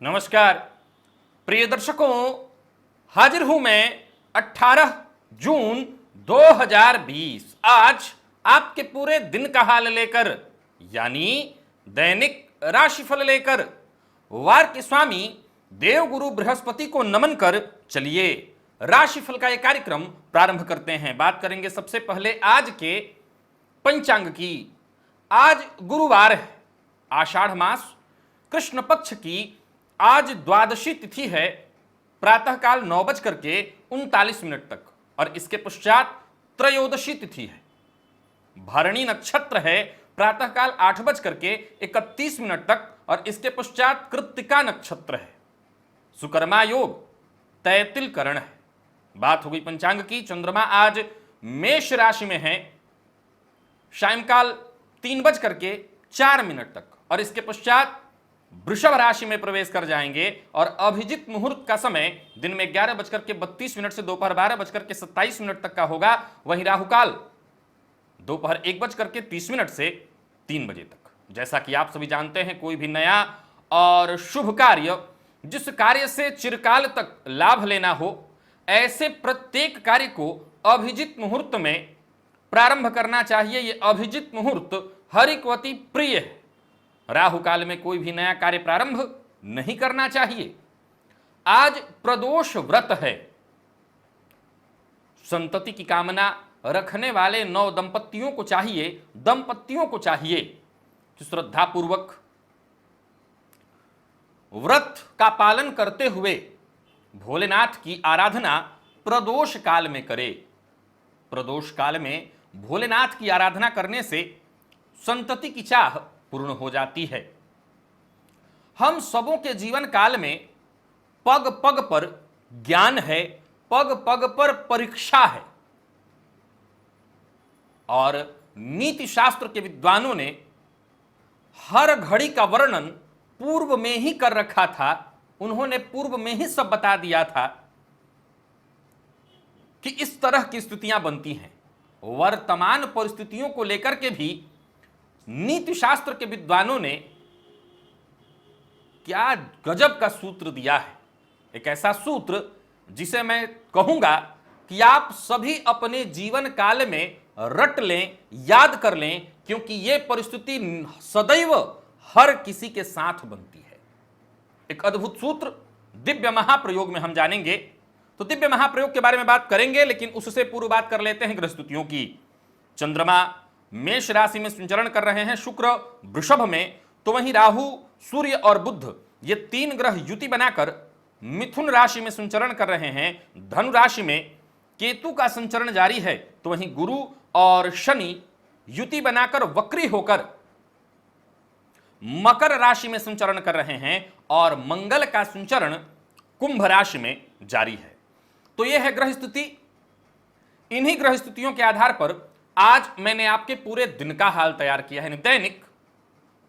नमस्कार प्रिय दर्शकों, हाजिर हूं मैं 18 जून 2020 आज आपके पूरे दिन का हाल लेकर, यानी दैनिक राशिफल लेकर। वार के स्वामी देवगुरु बृहस्पति को नमन कर चलिए राशिफल का यह कार्यक्रम प्रारंभ करते हैं। बात करेंगे सबसे पहले आज के पंचांग की। आज गुरुवार है, आषाढ़ मास कृष्ण पक्ष की आज द्वादशी तिथि है, प्रातःकाल 9:39 तक, और इसके पश्चात त्रयोदशी तिथि है। भरणी नक्षत्र है, प्रातःकाल 8:31 तक, और इसके पश्चात कृत्तिका नक्षत्र है। सुकर्मा योग, तैतिल करण है। बात हो गई पंचांग की। चंद्रमा आज मेष राशि में है, सायंकाल 3:04 तक, और इसके पश्चात वृषभ राशि में प्रवेश कर जाएंगे, और अभिजित मुहूर्त का समय दिन में 11:32 से दोपहर 12:27 तक का होगा। वहीं राहुकाल दोपहर 1:30 से 3 बजे तक। जैसा कि आप सभी जानते हैं, कोई भी नया और शुभ कार्य, जिस कार्य से चिरकाल तक लाभ लेना हो, ऐसे प्रत्येक कार्य को अभिजित मुहूर्त में प्रारंभ करना चाहिए। यह अभिजित मुहूर्त हरिकवती प्रिय है। राहु काल में कोई भी नया कार्य प्रारंभ नहीं करना चाहिए। आज प्रदोष व्रत है। संतति की कामना रखने वाले नव दंपतियों को चाहिए कि श्रद्धापूर्वक व्रत का पालन करते हुए भोलेनाथ की आराधना प्रदोष काल में करे। प्रदोष काल में भोलेनाथ की आराधना करने से संतति की चाह पूर्ण हो जाती है। हम सबों के जीवन काल में पग पग पर ज्ञान है, पग पग पर परीक्षा है, और नीति शास्त्र के विद्वानों ने हर घड़ी का वर्णन पूर्व में ही कर रखा था। उन्होंने पूर्व में ही सब बता दिया था कि इस तरह की स्थितियां बनती हैं। वर्तमान परिस्थितियों को लेकर के भी नीति शास्त्र के विद्वानों ने क्या गजब का सूत्र दिया है। एक ऐसा सूत्र जिसे मैं कहूंगा कि आप सभी अपने जीवन काल में रट लें, याद कर लें, क्योंकि यह परिस्थिति सदैव हर किसी के साथ बनती है। एक अद्भुत सूत्र दिव्य महाप्रयोग में हम जानेंगे। तो दिव्य महाप्रयोग के बारे में बात करेंगे, लेकिन उससे पूर्व बात कर लेते हैं ग्रहस्थितियों की। चंद्रमा मेष राशि में संचरण कर रहे हैं, शुक्र वृषभ में, तो वहीं राहु, सूर्य और बुध ये 3 ग्रह युति बनाकर मिथुन राशि में संचरण कर रहे हैं। धनु राशि में केतु का संचरण जारी है, तो वहीं गुरु और शनि युति बनाकर वक्री होकर मकर राशि में संचरण कर रहे हैं, और मंगल का संचरण कुंभ राशि में जारी है। तो यह है ग्रह स्थिति। इन्हीं ग्रह स्थितियों के आधार पर आज मैंने आपके पूरे दिन का हाल तैयार किया है, दैनिक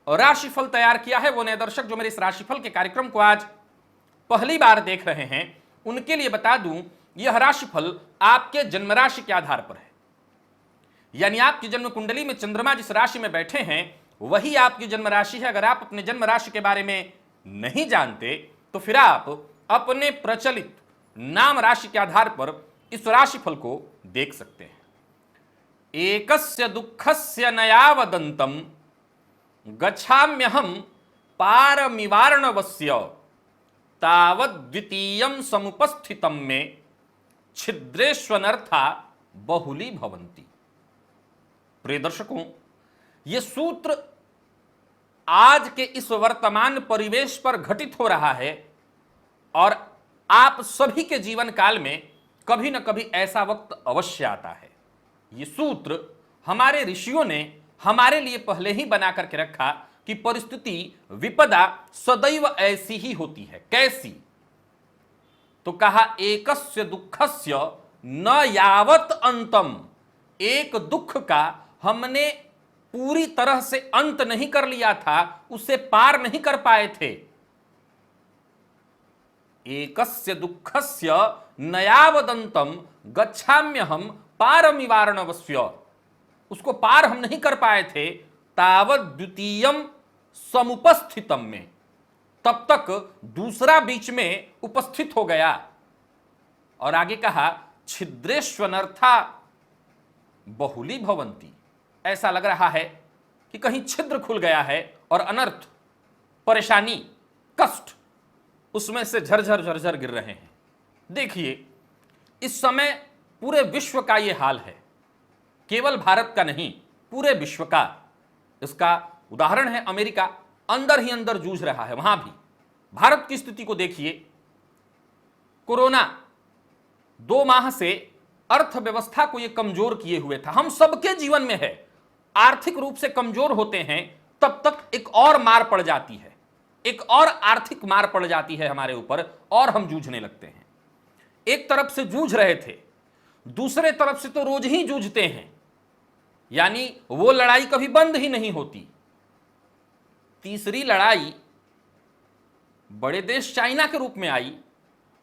राशिफल तैयार किया है। वो नए दर्शक जो मेरे इस राशिफल के कार्यक्रम को आज पहली बार देख रहे हैं, उनके लिए बता दूं, यह राशिफल आपके जन्म राशि के आधार पर है। यानी आपकी जन्म कुंडली में चंद्रमा जिस राशि में बैठे हैं वही आपकी जन्म राशि है। अगर आप अपने जन्म राशि के बारे में नहीं जानते तो फिर आप अपने प्रचलित नाम राशि के आधार पर इस राशिफल को देख सकते हैं। एकस्य दुःखस्य नयावदन्तं गच्छाम्यहं पारमिवार्णवस्य तावद्द्वितीयं समुपस्थितं मे छिद्रेष्वनर्था बहुली भवन्ति। प्रिय दर्शकों, यह सूत्र आज के इस वर्तमान परिवेश पर घटित हो रहा है, और आप सभी के जीवन काल में कभी न कभी ऐसा वक्त अवश्य आता है। ये सूत्र हमारे ऋषियों ने हमारे लिए पहले ही बना करके रखा कि परिस्थिति, विपदा सदैव ऐसी ही होती है। कैसी? तो कहा एकस्य दुःखस्य न यावत अंतम। एक दुख का हमने पूरी तरह से अंत नहीं कर लिया था, उसे पार नहीं कर पाए थे। एकस्य दुःखस्य नयावदंतम गच्छाम्यहम पारमिवार्णवस्य। उसको पार हम नहीं कर पाए थे। तावत द्वितीयम समुपस्थितम में, तब तक दूसरा बीच में उपस्थित हो गया और आगे कहा छिद्रेष्वनर्था बहुली भवंती। ऐसा लग रहा है कि कहीं छिद्र खुल गया है और अनर्थ, परेशानी, कष्ट उसमें से झरझर झरझर गिर रहे हैं। देखिए, इस समय पूरे विश्व का यह हाल है, केवल भारत का नहीं, पूरे विश्व का। इसका उदाहरण है अमेरिका, अंदर ही अंदर जूझ रहा है। वहां भी भारत की स्थिति को देखिए। कोरोना 2 माह से अर्थव्यवस्था को यह कमजोर किए हुए था। हम सबके जीवन में है, आर्थिक रूप से कमजोर होते हैं तब तक एक और मार पड़ जाती है, एक और आर्थिक मार पड़ जाती है हमारे ऊपर और हम जूझने लगते हैं। एक तरफ से जूझ रहे थे, दूसरे तरफ से तो रोज ही जूझते हैं, यानी वो लड़ाई कभी बंद ही नहीं होती। तीसरी लड़ाई बड़े देश चाइना के रूप में आई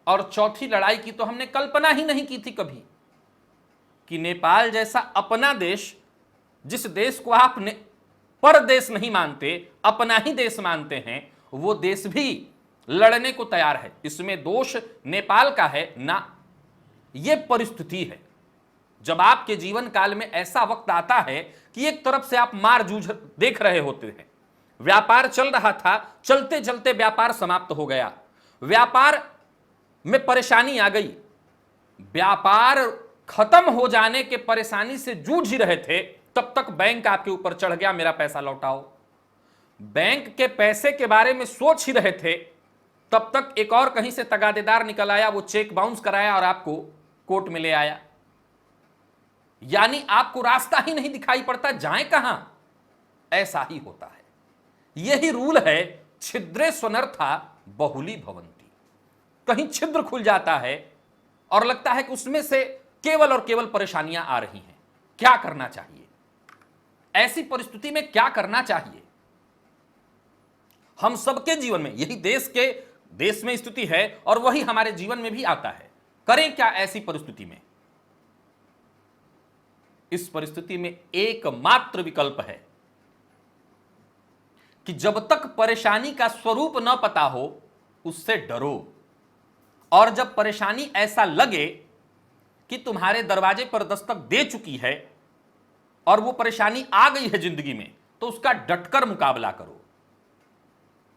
और चौथी लड़ाई की तो हमने कल्पना ही नहीं की थी कभी, कि नेपाल जैसा अपना देश, जिस देश को आप परदेश नहीं मानते, अपना ही देश मानते हैं, वो देश भी लड़ने को तैयार है। इसमें दोष नेपाल का है ना, ये परिस्थिति है। जब आपके जीवन काल में ऐसा वक्त आता है कि एक तरफ से आप मार जूझ देख रहे होते हैं, व्यापार चल रहा था, चलते चलते व्यापार समाप्त हो गया, व्यापार में परेशानी आ गई, व्यापार खत्म हो जाने के परेशानी से जूझ ही रहे थे, तब तक बैंक आपके ऊपर चढ़ गया, मेरा पैसा लौटाओ। बैंक के पैसे के बारे में सोच ही रहे थे, तब तक एक और कहीं से तगादेदार निकल आया, वो चेक बाउंस कराया और आपको कोर्ट में ले आया। यानी आपको रास्ता ही नहीं दिखाई पड़ता, जाएं कहां। ऐसा ही होता है, यही रूल है। छिद्रे स्वनर्था बहुली भवंती। कहीं छिद्र खुल जाता है और लगता है कि उसमें से केवल और केवल परेशानियां आ रही हैं। क्या करना चाहिए ऐसी परिस्थिति में? क्या करना चाहिए? हम सबके जीवन में यही देश में स्थिति है और वही हमारे जीवन में भी आता है। करें क्या ऐसी परिस्थिति में? इस परिस्थिति में एकमात्र विकल्प है कि जब तक परेशानी का स्वरूप न पता हो उससे डरो, और जब परेशानी ऐसा लगे कि तुम्हारे दरवाजे पर दस्तक दे चुकी है और वो परेशानी आ गई है जिंदगी में, तो उसका डटकर मुकाबला करो।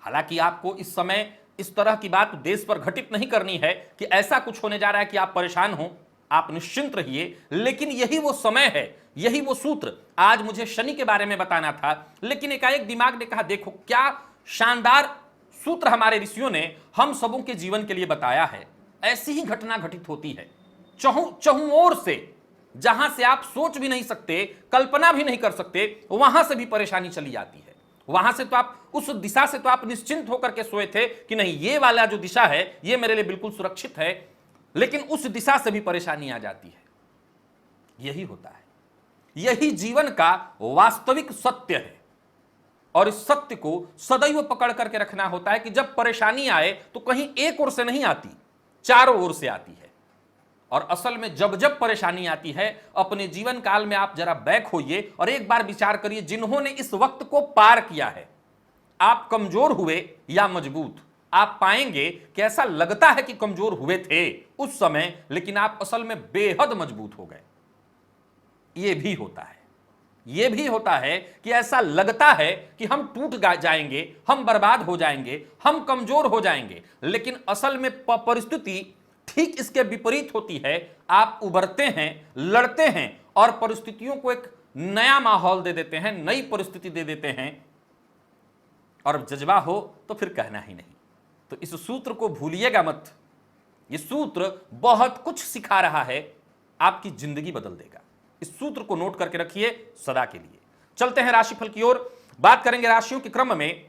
हालांकि आपको इस समय इस तरह की बात देश पर घटित नहीं करनी है कि ऐसा कुछ होने जा रहा है कि आप परेशान हो, आप निश्चिंत रहिए। लेकिन यही वो समय है, यही वो सूत्र। आज मुझे शनि के बारे में बताना था, लेकिन एकाएक दिमाग ने कहा देखो क्या शानदार सूत्र हमारे ऋषियों ने हम सबों के जीवन के लिए बताया है। ऐसी ही घटना घटित होती है चहुं ओर से, जहां से आप सोच भी नहीं सकते, कल्पना भी नहीं कर सकते, वहां से भी परेशानी चली आती है। वहां से तो आप, उस दिशा से तो आप निश्चिंत होकर के सोए थे कि नहीं ये वाला जो दिशा है ये मेरे लिए बिल्कुल सुरक्षित है, लेकिन उस दिशा से भी परेशानी आ जाती है। यही होता है, यही जीवन का वास्तविक सत्य है। और इस सत्य को सदैव पकड़ करके रखना होता है कि जब परेशानी आए तो कहीं एक ओर से नहीं आती, चारों ओर से आती है। और असल में जब जब परेशानी आती है, अपने जीवन काल में आप जरा बैक होइए और एक बार विचार करिए, जिन्होंने इस वक्त को पार किया है, आप कमजोर हुए या मजबूत, आप पाएंगे कि ऐसा लगता है कि कमजोर हुए थे उस समय, लेकिन आप असल में बेहद मजबूत हो गए। यह भी होता है, यह भी होता है कि ऐसा लगता है कि हम टूट जाएंगे, हम बर्बाद हो जाएंगे, हम कमजोर हो जाएंगे, लेकिन असल में परिस्थिति ठीक इसके विपरीत होती है। आप उभरते हैं, लड़ते हैं और परिस्थितियों को एक नया माहौल दे देते हैं, नई परिस्थिति दे देते हैं, और जज्बा हो तो फिर कहना ही नहीं। तो इस सूत्र को भूलिएगा मत, यह सूत्र बहुत कुछ सिखा रहा है, आपकी जिंदगी बदल देगा। इस सूत्र को नोट करके रखिए सदा के लिए। चलते हैं राशिफल की ओर, बात करेंगे राशियों के क्रम में।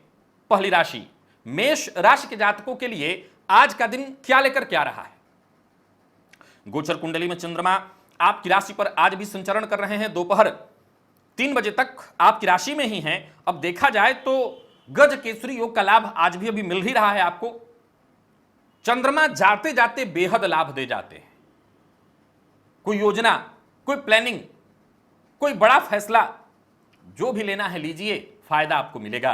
पहली राशि मेष राशि के जातकों के लिए आज का दिन क्या लेकर क्या रहा है? गोचर कुंडली में चंद्रमा आपकी राशि पर आज भी संचरण कर रहे हैं, दोपहर 3 बजे तक आपकी राशि में ही हैं। अब देखा जाए तो गज केसरी योग का लाभ आज भी अभी मिल ही रहा है आपको। चंद्रमा जाते जाते बेहद लाभ दे जाते हैं। कोई योजना, कोई प्लानिंग, कोई बड़ा फैसला जो भी लेना है लीजिए, फायदा आपको मिलेगा।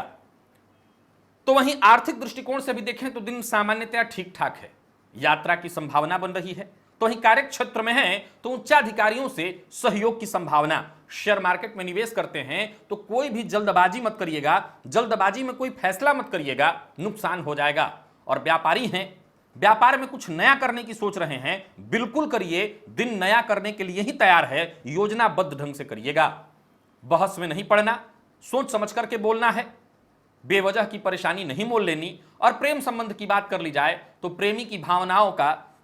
तो वहीं आर्थिक दृष्टिकोण से भी देखें तो दिन सामान्यतया ठीक ठाक है, यात्रा की संभावना बन रही है। तो वहीं कार्य क्षेत्र में है तो उच्चाधिकारियों से सहयोग की संभावना। शेयर मार्केट में निवेश करते हैं तो कोई भी जल्दबाजी मत करिएगा, जल्दबाजी में कोई फैसला मत करिएगा, नुकसान हो जाएगा। और व्यापारी हैं, व्यापार में कुछ नया करने की सोच रहे हैं, बिल्कुल करिए, दिन नया करने के लिए ही तैयार है, योजनाबद्ध ढंग से करिएगा। बहस में नहीं पड़ना, सोच समझ करके बोलना है, बेवजह की परेशानी नहीं मोल लेनी। और प्रेम संबंध की बात कर ली जाए तो प्रेमी की भावनाओं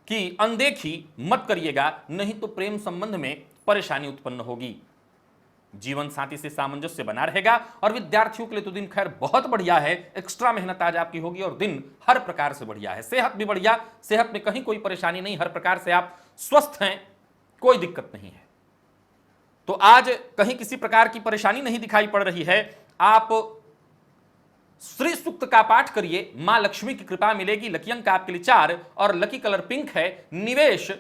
की अनदेखी मत करिएगा, नहीं तो प्रेम संबंध में परेशानी उत्पन्न होगी। जीवन साथी से सामंजस्य बना रहेगा। और विद्यार्थियों के लिए तो दिन खैर बहुत बढ़िया है, एक्स्ट्रा मेहनत आज आपकी होगी और दिन हर प्रकार से बढ़िया है। सेहत भी बढ़िया, सेहत में कहीं कोई परेशानी नहीं, हर प्रकार से आप स्वस्थ हैं, कोई दिक्कत नहीं है। तो आज कहीं किसी प्रकार की परेशानी नहीं दिखाई पड़ रही है। आप श्री सूक्त का पाठ करिए, मां लक्ष्मी की कृपा मिलेगी। लकी अंक आपके लिए 4 और लकी कलर पिंक है। निवेश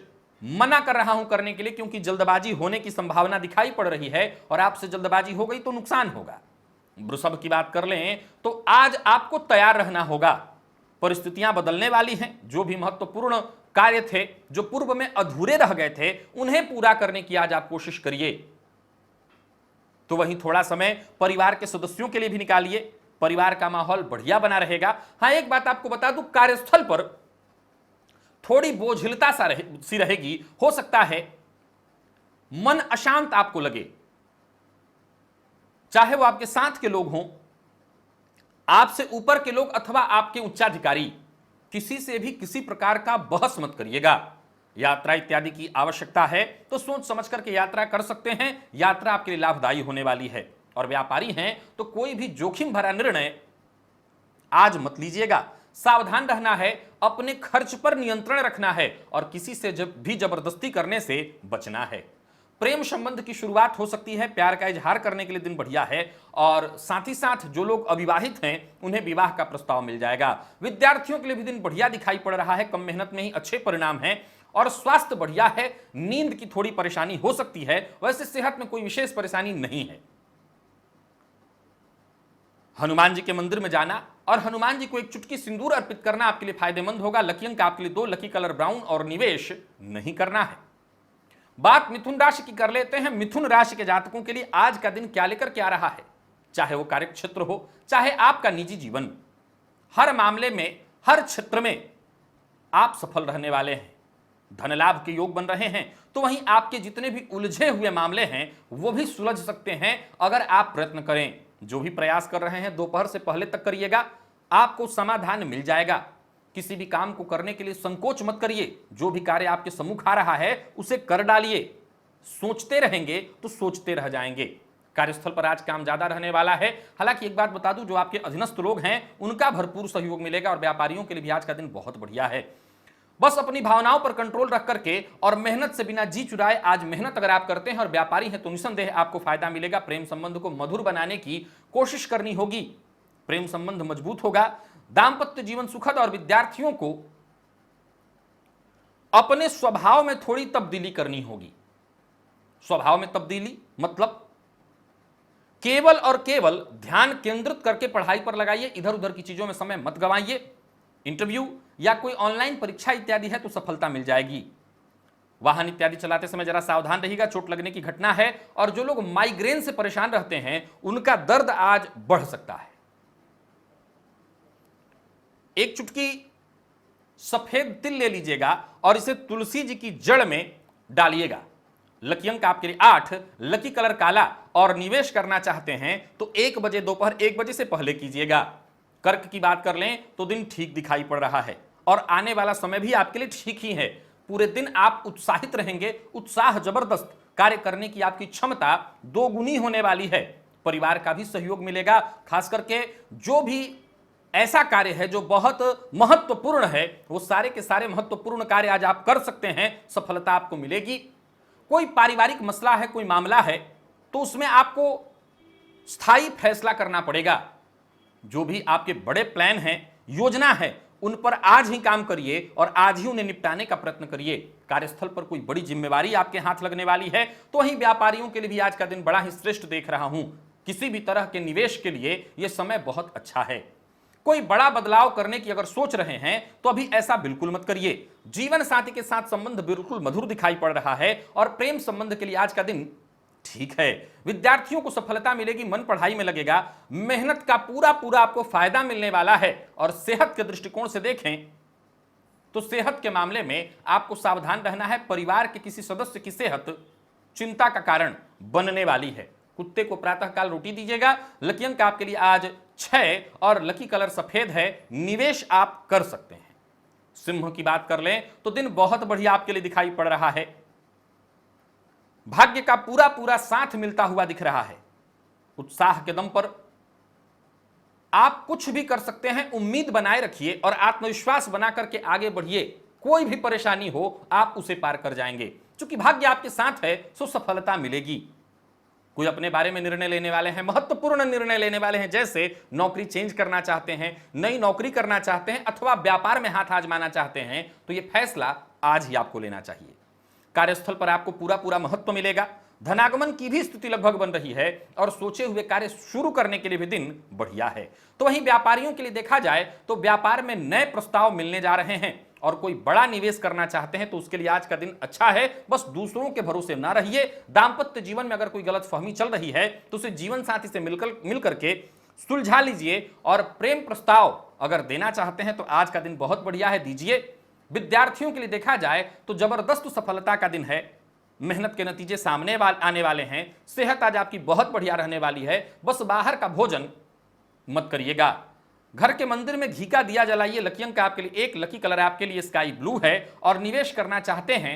मना कर रहा हूं करने के लिए, क्योंकि जल्दबाजी होने की संभावना दिखाई पड़ रही है और आपसे जल्दबाजी हो गई तो नुकसान होगा। वृषभ की बात कर लें तो आज आपको तैयार रहना होगा, परिस्थितियां बदलने वाली हैं। जो भी महत्वपूर्ण कार्य थे जो पूर्व में अधूरे रह गए थे, उन्हें पूरा करने की आज आप कोशिश करिए। तो वहीं थोड़ा समय परिवार के सदस्यों के लिए भी निकालिए, परिवार का माहौल बढ़िया बना रहेगा। हां, एक बात आपको बता दूं, कार्यस्थल पर थोड़ी बोझिलता सी रहेगी। हो सकता है मन अशांत आपको लगे, चाहे वो आपके साथ के लोग हों, आपसे ऊपर के लोग अथवा आपके उच्चाधिकारी। किसी से भी किसी प्रकार का बहस मत करिएगा। यात्रा इत्यादि की आवश्यकता है तो सोच समझ करके यात्रा कर सकते हैं, यात्रा आपके लिए लाभदायी होने वाली है। और व्यापारी हैं तो कोई भी जोखिम भरा निर्णय आज मत लीजिएगा, सावधान रहना है, अपने खर्च पर नियंत्रण रखना है और किसी से भी जबरदस्ती करने से बचना है। प्रेम संबंध की शुरुआत हो सकती है, प्यार का इजहार करने के लिए दिन बढ़िया है। और साथ ही साथ जो लोग अविवाहित हैं उन्हें विवाह का प्रस्ताव मिल जाएगा। विद्यार्थियों के लिए भी दिन बढ़िया दिखाई पड़ रहा है, कम मेहनत में ही अच्छे परिणाम हैं। और स्वास्थ्य बढ़िया है, नींद की थोड़ी परेशानी हो सकती है, वैसे सेहत में कोई विशेष परेशानी नहीं है। हनुमान जी के मंदिर में जाना और हनुमान जी को एक चुटकी सिंदूर अर्पित करना आपके लिए फायदेमंद होगा। लकी अंक आपके लिए 2, लकी कलर ब्राउन और निवेश नहीं करना है। बात मिथुन राशि की कर लेते हैं। मिथुन राशि के जातकों के लिए आज का दिन क्या लेकर के आ रहा है, चाहे वो कार्य क्षेत्र हो, चाहे आपका निजी जीवन, हर मामले में, हर क्षेत्र में आप सफल रहने वाले हैं। धन लाभ के योग बन रहे हैं। तो वहीं आपके जितने भी उलझे हुए मामले हैं वो भी सुलझ सकते हैं अगर आप प्रयत्न करें। जो भी प्रयास कर रहे हैं दोपहर से पहले तक करिएगा, आपको समाधान मिल जाएगा। किसी भी काम को करने के लिए संकोच मत करिए, जो भी कार्य आपके सम्मुख आ रहा है उसे कर डालिए। सोचते रहेंगे तो सोचते रह जाएंगे। कार्यस्थल पर आज काम ज्यादा रहने वाला है। हालांकि एक बात बता दूं, जो आपके अधीनस्थ लोग हैं उनका भरपूर सहयोग मिलेगा और व्यापारियों के लिए भी आज का दिन बहुत बढ़िया है। बस अपनी भावनाओं पर कंट्रोल रख करके और मेहनत से बिना जी चुराए आज मेहनत अगर आप करते हैं और व्यापारी हैं तो निसंदेह आपको फायदा मिलेगा। प्रेम संबंध को मधुर बनाने की कोशिश करनी होगी, प्रेम संबंध मजबूत होगा, दाम्पत्य जीवन सुखद। और विद्यार्थियों को अपने स्वभाव में थोड़ी तब्दीली करनी होगी। स्वभाव में तब्दीली मतलब केवल और केवल ध्यान केंद्रित करके पढ़ाई पर लगाइए, इधर उधर की चीजों में समय मत गंवाइए। इंटरव्यू या कोई ऑनलाइन परीक्षा इत्यादि है तो सफलता मिल जाएगी। वाहन इत्यादि चलाते समय जरा सावधान रहिएगा, चोट लगने की घटना है। और जो लोग माइग्रेन से परेशान रहते हैं उनका दर्द आज बढ़ सकता है। एक चुटकी सफेद तिल ले लीजिएगा और इसे तुलसी जी की जड़ में डालिएगा। लकी अंक आपके लिए 8, लकी कलर काला और निवेश करना चाहते हैं तो 1 बजे, दोपहर 1 बजे से पहले कीजिएगा। कर्क की बात कर लें तो दिन ठीक दिखाई पड़ रहा है और आने वाला समय भी आपके लिए ठीक ही है। पूरे दिन आप उत्साहित रहेंगे, उत्साह जबरदस्त, कार्य करने की आपकी क्षमता 2 गुनी होने वाली है। परिवार का भी सहयोग मिलेगा, खास करके जो भी ऐसा कार्य है जो बहुत महत्वपूर्ण है वो सारे के सारे महत्वपूर्ण कार्य आज आप कर सकते हैं, सफलता आपको मिलेगी। कोई पारिवारिक मसला है, कोई मामला है तो उसमें आपको स्थायी फैसला करना पड़ेगा। जो भी आपके बड़े प्लान हैं, योजना है, उन पर आज ही काम करिए और आज ही उन्हें निपटाने का प्रयत्न करिए। कार्यस्थल पर कोई बड़ी जिम्मेवारी आपके हाथ लगने वाली है तो वहीं व्यापारियों के लिए भी आज का दिन बड़ा ही श्रेष्ठ देख रहा हूं। किसी भी तरह के निवेश के लिए यह समय बहुत अच्छा है। कोई बड़ा बदलाव करने की अगर सोच रहे हैं तो अभी ऐसा बिल्कुल मत करिए। जीवन साथी के साथ संबंध बिल्कुल मधुर दिखाई पड़ रहा है और प्रेम संबंध के लिए आज का दिन ठीक है। विद्यार्थियों को सफलता मिलेगी, मन पढ़ाई में लगेगा, मेहनत का पूरा पूरा आपको फायदा मिलने वाला है। और सेहत के दृष्टिकोण से देखें तो सेहत के मामले में आपको सावधान रहना है। परिवार के किसी सदस्य की सेहत चिंता का कारण बनने वाली है। कुत्ते को प्रातःकाल रोटी दीजिएगा। लकी अंक आपके लिए आज 6 और लकी कलर सफेद है। निवेश आप कर सकते हैं। सिंह की बात कर लें तो दिन बहुत बढ़िया आपके लिए दिखाई पड़ रहा है। भाग्य का पूरा पूरा साथ मिलता हुआ दिख रहा है। उत्साह के दम पर आप कुछ भी कर सकते हैं। उम्मीद बनाए रखिए और आत्मविश्वास बना करके आगे बढ़िए। कोई भी परेशानी हो आप उसे पार कर जाएंगे। क्योंकि भाग्य आपके साथ है सो सफलता मिलेगी। कोई अपने बारे में निर्णय लेने वाले हैं, महत्वपूर्ण निर्णय लेने वाले हैं, जैसे नौकरी चेंज करना चाहते हैं, नई नौकरी करना चाहते हैं अथवा व्यापार में हाथ आजमाना चाहते हैं तो यह फैसला आज ही आपको लेना चाहिए। कार्यस्थल पर आपको पूरा पूरा महत्व मिलेगा। धनागमन की भी स्थिति लगभग बन रही है और सोचे हुए कार्य शुरू करने के लिए भी दिन बढ़िया है। तो वहीं व्यापारियों के लिए देखा जाए तो व्यापार में नए प्रस्ताव मिलने जा रहे हैं और कोई बड़ा निवेश करना चाहते हैं तो उसके लिए आज का दिन अच्छा है। बस दूसरों के भरोसे ना रहिए। दांपत्य जीवन में अगर कोई गलतफहमी चल रही है तो उसे जीवन साथी से मिलकर के सुलझा लीजिए। और प्रेम प्रस्ताव अगर देना चाहते हैं तो आज का दिन बहुत बढ़िया है, दीजिए। विद्यार्थियों के लिए देखा जाए तो जबरदस्त सफलता का दिन है। मेहनत के नतीजे सामने आने वाले हैं। सेहत आज आपकी बहुत बढ़िया रहने वाली है। बस बाहर का भोजन मत करिएगा। घर के मंदिर में घी का दिया जलाइए। लकी अंक आपके लिए 1, लकी कलर आपके लिए स्काई ब्लू है और निवेश करना चाहते हैं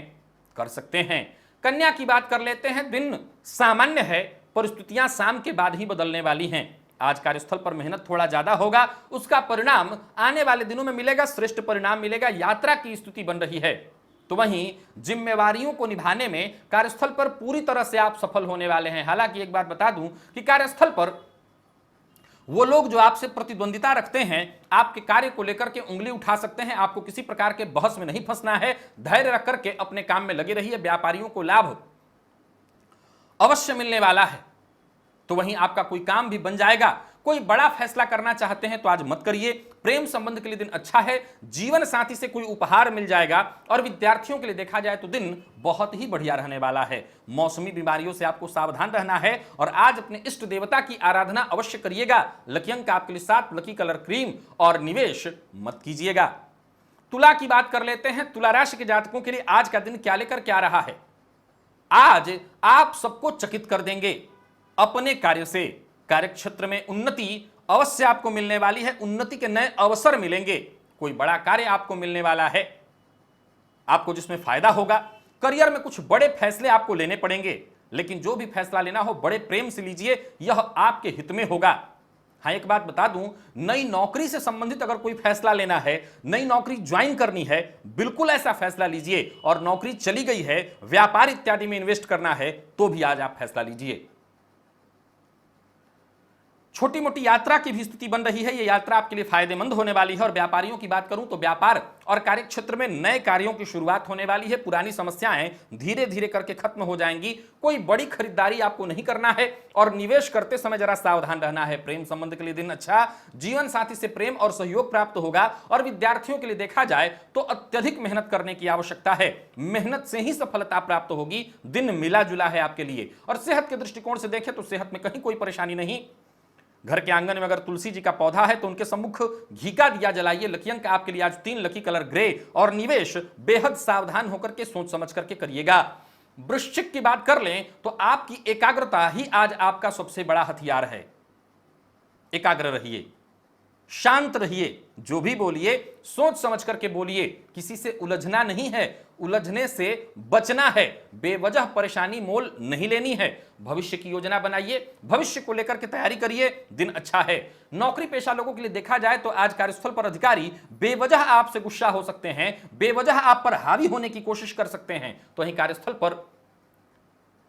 कर सकते हैं। कन्या की बात कर लेते हैं। दिन सामान्य है, परिस्थितियां शाम के बाद ही बदलने वाली हैं। आज कार्यस्थल पर मेहनत थोड़ा ज्यादा होगा, उसका परिणाम आने वाले दिनों में मिलेगा, श्रेष्ठ परिणाम मिलेगा। यात्रा की स्थिति बन रही है। तो वहीं जिम्मेवारियों को निभाने में कार्यस्थल पर पूरी तरह से आप सफल होने वाले हैं। हालांकि एक बात बता दूं कि कार्यस्थल पर वो लोग जो आपसे प्रतिद्वंदिता रखते हैं आपके कार्य को लेकर के उंगली उठा सकते हैं। आपको किसी प्रकार के बहस में नहीं फंसना है। धैर्य रख करके अपने काम में लगे रहिए। व्यापारियों को लाभ अवश्य मिलने वाला है। तो वहीं आपका कोई काम भी बन जाएगा। कोई बड़ा फैसला करना चाहते हैं तो आज मत करिए। प्रेम संबंध के लिए दिन अच्छा है। जीवन साथी से कोई उपहार मिल जाएगा। और विद्यार्थियों के लिए देखा जाए तो दिन बहुत ही बढ़िया रहने वाला है। मौसमी बीमारियों से आपको सावधान रहना है और आज अपने इष्ट देवता की आराधना अवश्य करिएगा। लकी अंक आपके लिए 7, लकी कलर क्रीम और निवेश मत कीजिएगा। तुला की बात कर लेते हैं। तुला राशि के जातकों के लिए आज का दिन क्या लेकर क्या रहा है। आज आप सबको चकित कर देंगे अपने कार्य से। कार्यक्षेत्र में उन्नति अवश्य आपको मिलने वाली है। उन्नति के नए अवसर मिलेंगे। कोई बड़ा कार्य आपको मिलने वाला है आपको जिसमें फायदा होगा। करियर में कुछ बड़े फैसले आपको लेने पड़ेंगे, लेकिन जो भी फैसला लेना हो बड़े प्रेम से लीजिए, यह आपके हित में होगा। हाँ, एक बात बता दूं, नई नौकरी से संबंधित अगर कोई फैसला लेना है, नई नौकरी ज्वाइन करनी है, बिल्कुल ऐसा फैसला लीजिए। और नौकरी चली गई है, व्यापार इत्यादि में इन्वेस्ट करना है तो भी आज आप फैसला लीजिए। छोटी मोटी यात्रा की भी स्थिति बन रही है। यह यात्रा आपके लिए फायदेमंद होने वाली है। और व्यापारियों की बात करूं तो व्यापार और कार्यक्षेत्र में नए कार्यों की शुरुआत होने वाली है। पुरानी समस्याएं धीरे धीरे करके खत्म हो जाएंगी। कोई बड़ी खरीदारी आपको नहीं करना है और निवेश करते समय जरा सावधान रहना है। प्रेम संबंध के लिए दिन अच्छा। जीवन साथी से प्रेम और सहयोग प्राप्त होगा। और विद्यार्थियों के लिए देखा जाए तो अत्यधिक मेहनत करने की आवश्यकता है। मेहनत से ही सफलता प्राप्त होगी। दिन मिला जुला है आपके लिए। और सेहत के दृष्टिकोण से देखें तो सेहत में कहीं कोई परेशानी नहीं। घर के आंगन में अगर तुलसी जी का पौधा है तो उनके सम्मुख घी का दिया जलाइए। लकी अंक आपके लिए आज 3, लकी कलर ग्रे और निवेश बेहद सावधान होकर के सोच समझ करके करिएगा। वृश्चिक की बात कर लें तो आपकी एकाग्रता ही आज आपका सबसे बड़ा हथियार है। एकाग्र रहिए, शांत रहिए, जो भी बोलिए सोच समझ करके बोलिए। किसी से उलझना नहीं है, उलझने से बचना है। बेवजह परेशानी मोल नहीं लेनी है। भविष्य की योजना बनाइए, भविष्य को लेकर के तैयारी करिए। दिन अच्छा है। नौकरी पेशा लोगों के लिए देखा जाए तो आज कार्यस्थल पर अधिकारी बेवजह आपसे गुस्सा हो सकते हैं, बेवजह आप पर हावी होने की कोशिश कर सकते हैं। तो वहीं कार्यस्थल पर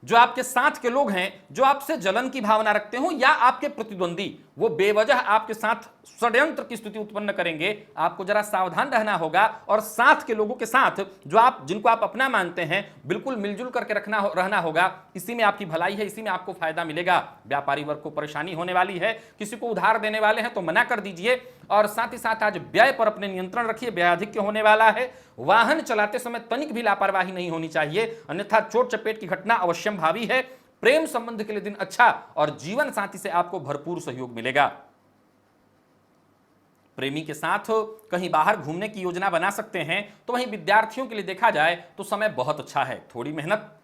जो आपके साथ के लोग हैं, जो आपसे जलन की भावना रखते हो या आपके प्रतिद्वंदी, वो बेवजह आपके साथ षड्यंत्र की स्थिति उत्पन्न करेंगे। आपको जरा सावधान रहना होगा और साथ के लोगों के साथ जिनको आप अपना मानते हैं बिल्कुल मिलजुल करके रहना होगा। इसी में आपकी भलाई है, इसी में आपको फायदा मिलेगा। व्यापारी वर्ग को परेशानी होने वाली है, किसी को उधार देने वाले हैं तो मना कर दीजिए। और साथ ही साथ आज व्यय पर अपने नियंत्रण रखिए, व्ययाधिक्य होने वाला है। वाहन चलाते समय तनिक भी लापरवाही नहीं होनी चाहिए, अन्यथा चोट चपेट की घटना अवश्यम भावी है। प्रेम संबंध के लिए दिन अच्छा और जीवन साथी से आपको भरपूर सहयोग मिलेगा। प्रेमी के साथ कहीं बाहर घूमने की योजना बना सकते हैं। तो वहीं विद्यार्थियों के लिए देखा जाए तो समय बहुत अच्छा है, थोड़ी मेहनत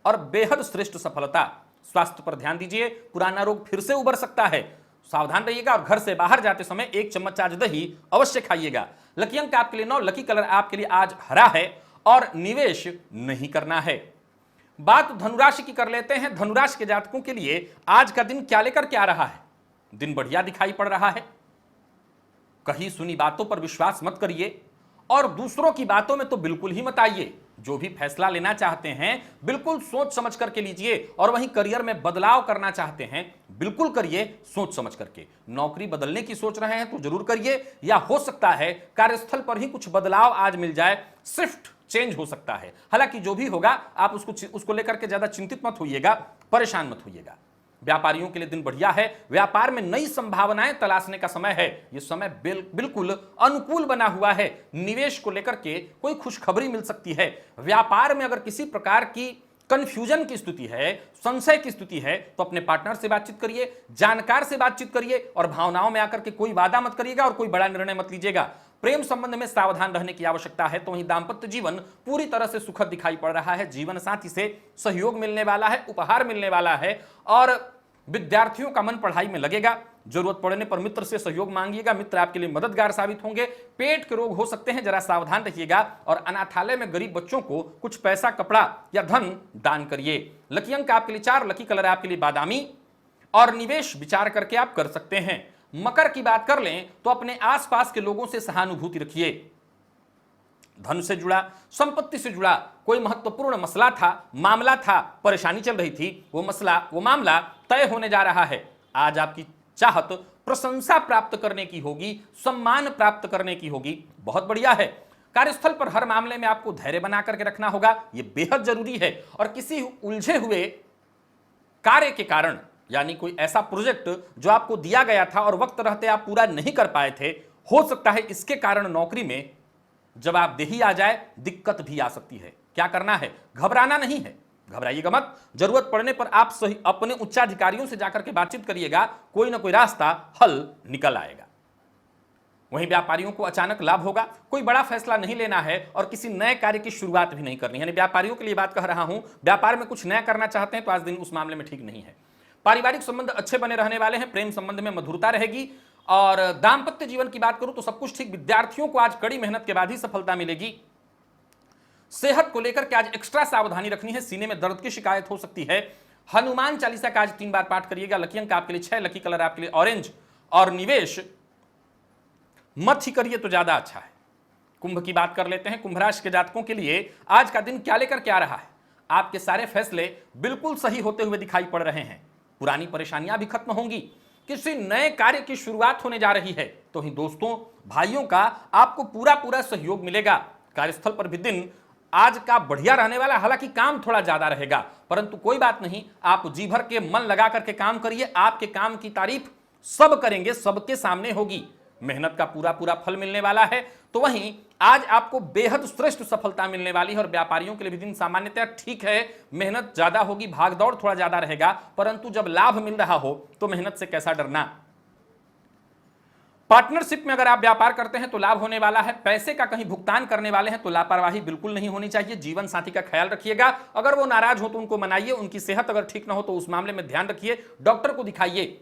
और बेहद श्रेष्ठ सफलता। स्वास्थ्य पर ध्यान दीजिए, पुराना रोग फिर से उभर सकता है, सावधान रहिएगा। और घर से बाहर जाते समय 1 चम्मच आज दही अवश्य खाइएगा। लकी अंक आपके लिए 9, लकी कलर आपके लिए आज हरा है और निवेश नहीं करना है। बात धनुराशि की कर लेते हैं। धनुराशि के जातकों के लिए आज का दिन क्या लेकर के आ रहा है? दिन बढ़िया दिखाई पड़ रहा है। कहीं सुनी बातों पर विश्वास मत करिए और दूसरों की बातों में तो बिल्कुल ही मत आइए। जो भी फैसला लेना चाहते हैं बिल्कुल सोच समझ करके लीजिए। और वहीं करियर में बदलाव करना चाहते हैं बिल्कुल करिए सोच समझ करके। नौकरी बदलने की सोच रहे हैं तो जरूर करिए, या हो सकता है कार्यस्थल पर ही कुछ बदलाव आज मिल जाए, शिफ्ट चेंज हो सकता है। हालांकि जो भी होगा आप उसको लेकर के ज्यादा चिंतित मत होइएगा, परेशान मत होइएगा। व्यापारियों के लिए दिन बढ़िया है। व्यापार में नई संभावनाएं तलाशने का समय है। यह समय बिल्कुल अनुकूल बना हुआ है। निवेश को लेकर के कोई खुशखबरी मिल सकती है। व्यापार में अगर किसी प्रकार की कंफ्यूजन की स्थिति है, संशय की स्थिति है, तो अपने पार्टनर से बातचीत करिए, जानकार से बातचीत करिए और भावनाओं में आकर के कोई वादा मत करिएगा और कोई बड़ा निर्णय मत लीजिएगा। प्रेम संबंध में सावधान रहने की आवश्यकता है। तो वहीं दांपत्य जीवन पूरी तरह से सुखद दिखाई पड़ रहा है। जीवन साथी से सहयोग मिलने वाला है, उपहार मिलने वाला है और विद्यार्थियों का मन पढ़ाई में लगेगा। जरूरत पड़ने पर मित्र से सहयोग मांगिएगा, मित्र आपके लिए मददगार साबित होंगे। पेट के रोग हो सकते हैं, जरा सावधान रहिएगा। और अनाथालय में गरीब बच्चों को कुछ पैसा, कपड़ा या धन दान करिए। लकी अंक आपके लिए 4, लकी कलर आपके लिए बादामी और निवेश विचार करके आप कर सकते हैं। मकर की बात कर लें तो अपने आसपास के लोगों से सहानुभूति रखिए। धन से जुड़ा, संपत्ति से जुड़ा कोई महत्वपूर्ण मसला था, मामला था, परेशानी चल रही थी, वो मामला तय होने जा रहा है। आज आपकी चाहत प्रशंसा प्राप्त करने की होगी, सम्मान प्राप्त करने की होगी। बहुत बढ़िया है। कार्यस्थल पर हर मामले में आपको धैर्य बना करके रखना होगा, यह बेहद जरूरी है। और किसी उलझे हुए कार्य के कारण, यानी कोई ऐसा प्रोजेक्ट जो आपको दिया गया था और वक्त रहते आप पूरा नहीं कर पाए थे, हो सकता है इसके कारण नौकरी में जवाबदेही आ जाए, दिक्कत भी आ सकती है। क्या करना है? घबराना नहीं है, घबराइएगा मत। जरूरत पड़ने पर आप सही अपने उच्चाधिकारियों से जाकर के बातचीत करिएगा, कोई ना कोई रास्ता हल निकल आएगा। वहीं व्यापारियों को अचानक लाभ होगा। कोई बड़ा फैसला नहीं लेना है और किसी नए कार्य की शुरुआत भी नहीं करनी है। व्यापारियों के लिए बात कह रहा हूं, व्यापार में कुछ नया करना चाहते हैं तो आज दिन उस मामले में ठीक नहीं है। पारिवारिक संबंध अच्छे बने रहने वाले हैं। प्रेम संबंध में मधुरता रहेगी। और दांपत्य जीवन की बात करूं तो सब कुछ ठीक। विद्यार्थियों को आज कड़ी मेहनत के बाद ही सफलता मिलेगी। सेहत को लेकर के आज एक्स्ट्रा सावधानी रखनी है। सीने में दर्द की शिकायत हो सकती है। हनुमान चालीसा का आज 3 बार पाठ करिएगा। लकी अंक आपके लिए 6, लकी कलर आपके लिए ऑरेंज और निवेश मत ही करिए तो ज्यादा अच्छा है। कुंभ की बात कर लेते हैं। कुंभ राशि के जातकों के लिए आज का दिन क्या लेकर के आ रहा है? आपके सारे फैसले बिल्कुल सही होते हुए दिखाई पड़ रहे हैं। पुरानी परेशानियां भी खत्म होंगी। किसी नए कार्य की शुरुआत होने जा रही है। तो ही दोस्तों, भाइयों का आपको पूरा सहयोग मिलेगा। कार्यस्थल पर भी दिन आज का बढ़िया रहने वाला। हालांकि काम थोड़ा ज्यादा रहेगा, परंतु कोई बात नहीं, आप जी भर के मन लगा करके काम करिए। आपके काम की तारीफ सब करेंगे, सबके सामने होगी। मेहनत का पूरा फल मिलने वाला है। तो वहीं आज आपको बेहद श्रेष्ठ सफलता मिलने वाली है। और व्यापारियों के लिए भी दिन सामान्यतः ठीक है। मेहनत ज्यादा होगी, भागदौड़ थोड़ा ज्यादा रहेगा, परंतु जब लाभ मिल रहा हो तो मेहनत से कैसा डरना। पार्टनरशिप में अगर आप व्यापार करते हैं तो लाभ होने वाला है। पैसे का कहीं भुगतान करने वाले हैं तो लापरवाही बिल्कुल नहीं होनी चाहिए। जीवन साथी का ख्याल रखिएगा। अगर वो नाराज हो तो उनको मनाइए। उनकी सेहत अगर ठीक ना हो तो उस मामले में ध्यान रखिए, डॉक्टर को दिखाइए।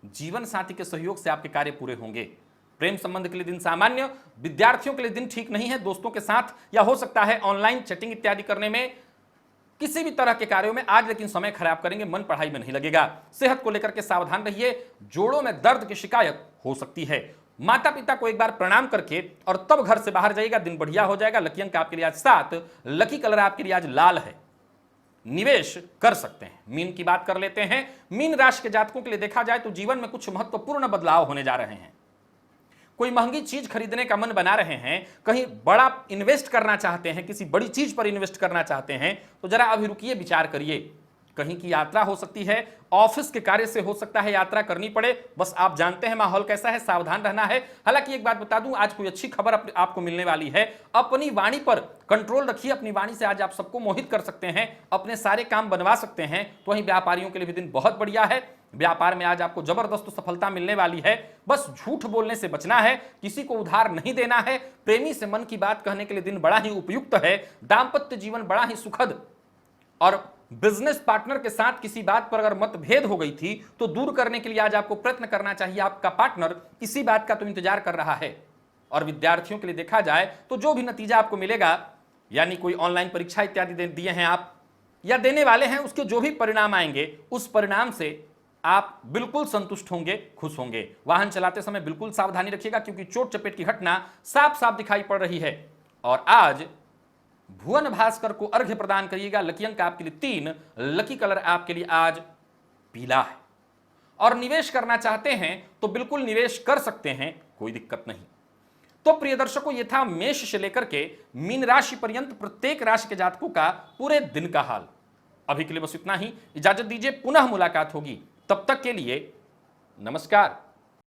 जीवन साथी के सहयोग से आपके कार्य पूरे होंगे। प्रेम संबंध के लिए दिन सामान्य। विद्यार्थियों के लिए दिन ठीक नहीं है। दोस्तों के साथ या हो सकता है ऑनलाइन चैटिंग इत्यादि करने में, किसी भी तरह के कार्यों में आज लेकिन समय खराब करेंगे, मन पढ़ाई में नहीं लगेगा। सेहत को लेकर के सावधान रहिए। जोड़ों में दर्द की शिकायत हो सकती है। माता पिता को एक बार प्रणाम करके और तब घर से बाहर जाइएगा, दिन बढ़िया हो जाएगा। लकी अंक आपके लिए आज 7, लकी कलर आपके लिए आज लाल है। निवेश कर सकते हैं। मीन की बात कर लेते हैं। मीन राशि के जातकों के लिए देखा जाए तो जीवन में कुछ महत्वपूर्ण बदलाव होने जा रहे हैं। कोई महंगी चीज खरीदने का मन बना रहे हैं, कहीं बड़ा इन्वेस्ट करना चाहते हैं, किसी बड़ी चीज पर इन्वेस्ट करना चाहते हैं, तो जरा अभी रुकिए, विचार करिए। कहीं की यात्रा हो सकती है, ऑफिस के कार्य से हो सकता है यात्रा करनी पड़े, बस आप जानते हैं माहौल कैसा है, सावधान रहना है। हालांकि एक बात बता दूं, आज कोई अच्छी खबर आपको मिलने वाली है। अपनी वाणी पर कंट्रोल रखिए, अपनी वाणी से आज आप सबको मोहित कर सकते हैं, अपने सारे काम बनवा सकते हैं। तो वहीं व्यापारियों के लिए भी दिन बहुत बढ़िया है। व्यापार में आज आपको जबरदस्त सफलता मिलने वाली है। बस झूठ बोलने से बचना है, किसी को उधार नहीं देना है। प्रेमी से मन की बात कहने के लिए दिन बड़ा ही उपयुक्त है। दाम्पत्य जीवन बड़ा ही सुखद, और बिजनेस पार्टनर के साथ किसी बात पर अगर मतभेद हो गई थी तो दूर करने के लिए आज आपको प्रयत्न करना चाहिए। आपका पार्टनर इसी बात का तो इंतजार कर रहा है। और विद्यार्थियों के लिए देखा जाए तो जो भी नतीजा आपको मिलेगा, यानी कोई ऑनलाइन परीक्षा इत्यादि दिए हैं आप या देने वाले हैं, उसके जो भी परिणाम आएंगे उस परिणाम से आप बिल्कुल संतुष्ट होंगे, खुश होंगे। वाहन चलाते समय बिल्कुल सावधानी रखिएगा, क्योंकि चोट चपेट की घटना साफ साफ दिखाई पड़ रही है। और आज भुवन भास्कर को अर्घ्य प्रदान करिएगा। लकी अंक आपके लिए 3, लकी कलर आपके लिए आज पीला है। और निवेश करना चाहते हैं तो बिल्कुल निवेश कर सकते हैं, कोई दिक्कत नहीं। तो प्रिय दर्शकों, यह था मेष से लेकर के मीन राशि पर्यंत प्रत्येक राशि के जातकों का पूरे दिन का हाल। अभी के लिए बस इतना ही, इजाजत दीजिए, पुनः मुलाकात होगी। तब तक के लिए नमस्कार।